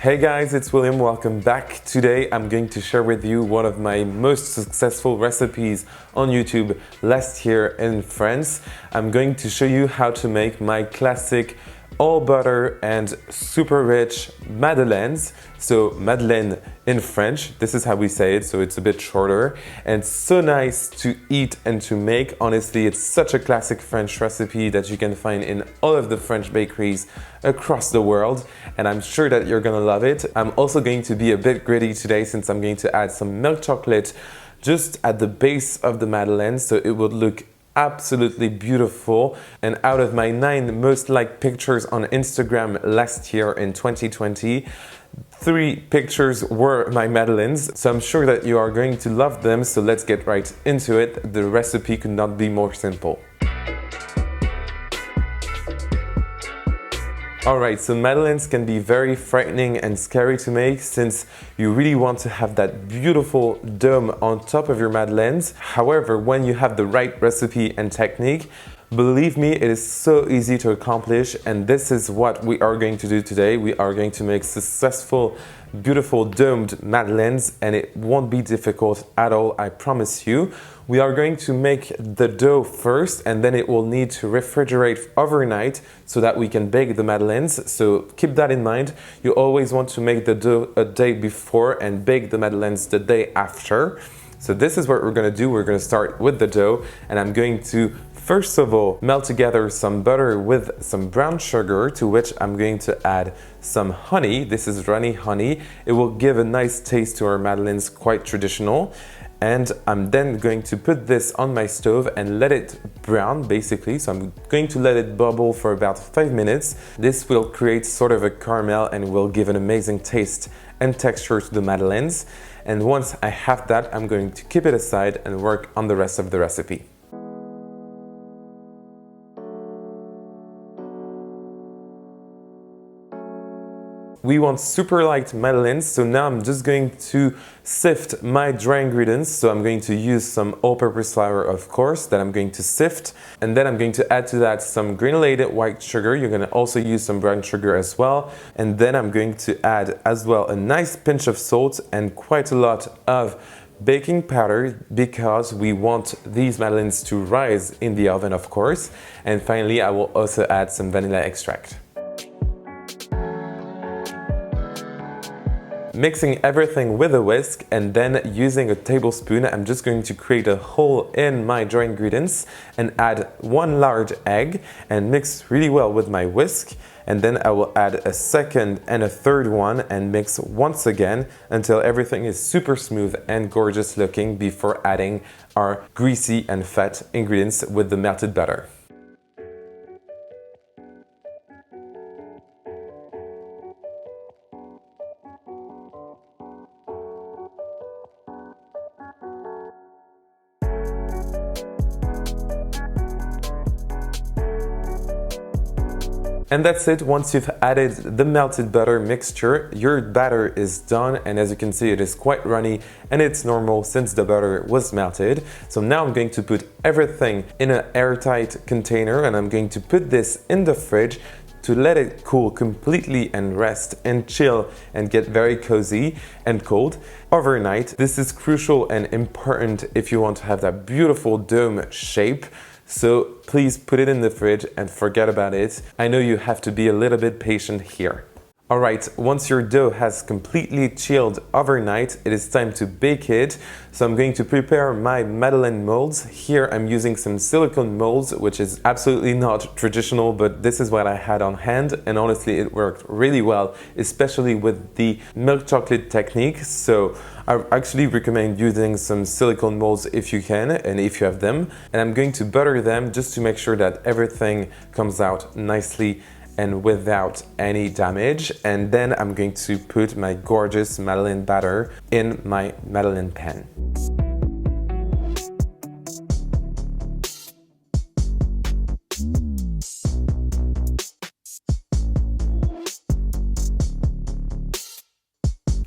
Hey guys, it's William, welcome back. Today I'm going to share with you one of my most successful recipes on YouTube last year in France. I'm going to show you how to make my classic all butter and super rich Madeleines. So Madeleine in French, this is how we say it, so it's a bit shorter. And so nice to eat and to make. Honestly, it's such a classic French recipe that you can find in all of the French bakeries across the world. And I'm sure that you're gonna love it. I'm also going to be a bit gritty today since I'm going to add some milk chocolate just at the base of the Madeleine, so it would look absolutely beautiful. And out of my 9 most liked pictures on Instagram last year in 2020, 3 pictures were my Madeleines, so I'm sure that you are going to love them. So let's get right into it. The recipe could not be more simple. Alright, so Madeleines can be very frightening and scary to make since you really want to have that beautiful dome on top of your Madeleines. However, when you have the right recipe and technique, believe me, it is so easy to accomplish, and this is what we are going to do today. We are going to make successful, beautiful domed Madeleines, and it won't be difficult at all, I promise you. We are going to make the dough first, and then it will need to refrigerate overnight so that we can bake the Madeleines. So keep that in mind. You always want to make the dough a day before and bake the Madeleines the day after. So this is what we're going to do. We're going to start with the dough, and I'm going to first of all melt together some butter with some brown sugar, to which I'm going to add some honey. This is runny honey. It will give a nice taste to our Madeleines, quite traditional. And I'm then going to put this on my stove and let it brown basically. So I'm going to let it bubble for about 5 minutes. This will create sort of a caramel and will give an amazing taste and texture to the Madeleines. And once I have that, I'm going to keep it aside and work on the rest of the recipe. We want super light Madeleines, so now I'm just going to sift my dry ingredients. So I'm going to use some all-purpose flour, of course, that I'm going to sift. And then I'm going to add to that some granulated white sugar. You're going to also use some brown sugar as well. And then I'm going to add as well a nice pinch of salt and quite a lot of baking powder, because we want these Madeleines to rise in the oven, of course. And finally, I will also add some vanilla extract. Mixing everything with a whisk, and then using a tablespoon, I'm just going to create a hole in my dry ingredients and add 1 large egg and mix really well with my whisk. And then I will add a second and a third one and mix once again until everything is super smooth and gorgeous looking before adding our greasy and fat ingredients with the melted butter. And that's it. Once you've added the melted butter mixture, your batter is done, and as you can see, it is quite runny and it's normal since the butter was melted. So now I'm going to put everything in an airtight container, and I'm going to put this in the fridge to let it cool completely and rest and chill and get very cozy and cold overnight. This is crucial and important if you want to have that beautiful dome shape. So please put it in the fridge and forget about it. I know you have to be a little bit patient here. Alright, once your dough has completely chilled overnight, it is time to bake it. So I'm going to prepare my Madeleine molds. Here I'm using some silicone molds, which is absolutely not traditional, but this is what I had on hand, and honestly it worked really well, especially with the milk chocolate technique. So I actually recommend using some silicone molds if you can and if you have them. And I'm going to butter them just to make sure that everything comes out nicely and without any damage. And then I'm going to put my gorgeous Madeleine batter in my Madeleine pan.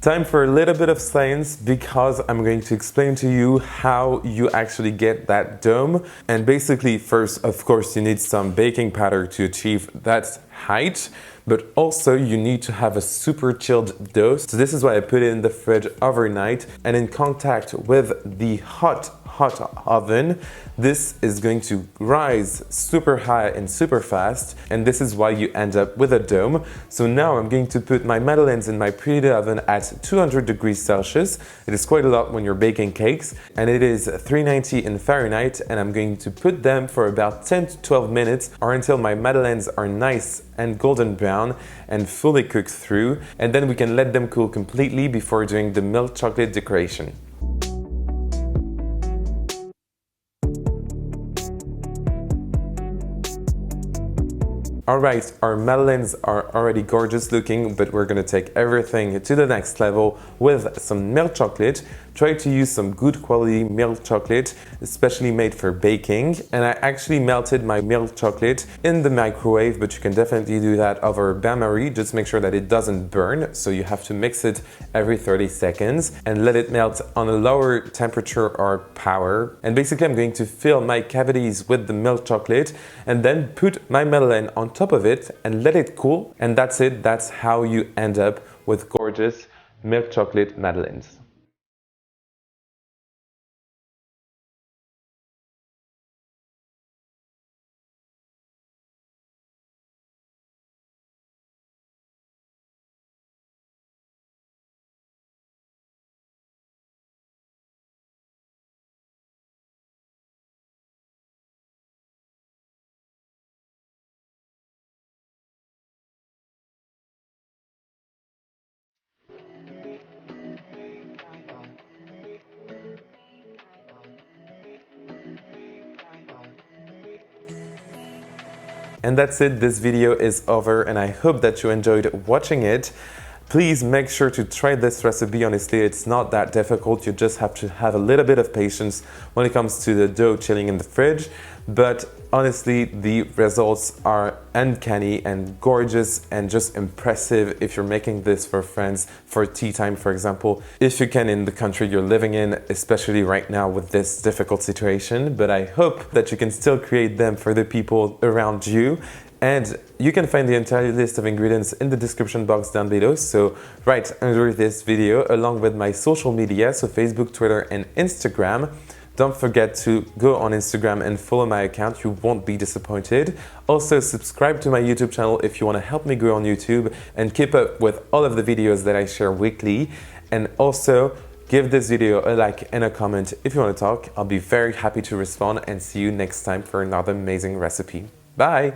Time for a little bit of science because I'm going to explain to you how you actually get that dome. And basically, first, of course, you need some baking powder to achieve that height, but also you need to have a super chilled dough. So this is why I put it in the fridge overnight and in contact with the hot oven. This is going to rise super high and super fast, and this is why you end up with a dome. So now I'm going to put my Madeleines in my preheated oven at 200 degrees Celsius. It is quite a lot when you're baking cakes, and it is 390 in Fahrenheit, and I'm going to put them for about 10 to 12 minutes or until my Madeleines are nice and golden brown and fully cooked through, and then we can let them cool completely before doing the milk chocolate decoration. Alright, our Madeleines are already gorgeous looking, but we're gonna take everything to the next level with some milk chocolate. Try to use some good quality milk chocolate, especially made for baking. And I actually melted my milk chocolate in the microwave, but you can definitely do that over bain-marie. Just make sure that it doesn't burn, so you have to mix it every 30 seconds and let it melt on a lower temperature or power. And basically I'm going to fill my cavities with the milk chocolate and then put my Madeleine on top of it and let it cool. And that's it. That's how you end up with gorgeous milk chocolate Madeleines. And that's it, this video is over and I hope that you enjoyed watching it. Please make sure to try this recipe. Honestly, it's not that difficult. You just have to have a little bit of patience when it comes to the dough chilling in the fridge. But honestly, the results are uncanny and gorgeous and just impressive if you're making this for friends for tea time, for example, if you can in the country you're living in, especially right now with this difficult situation. But I hope that you can still create them for the people around you. And you can find the entire list of ingredients in the description box down below. So right under this video, along with my social media, so Facebook, Twitter, and Instagram. Don't forget to go on Instagram and follow my account. You won't be disappointed. Also, subscribe to my YouTube channel if you want to help me grow on YouTube and keep up with all of the videos that I share weekly. And also, give this video a like and a comment if you want to talk. I'll be very happy to respond and see you next time for another amazing recipe. Bye!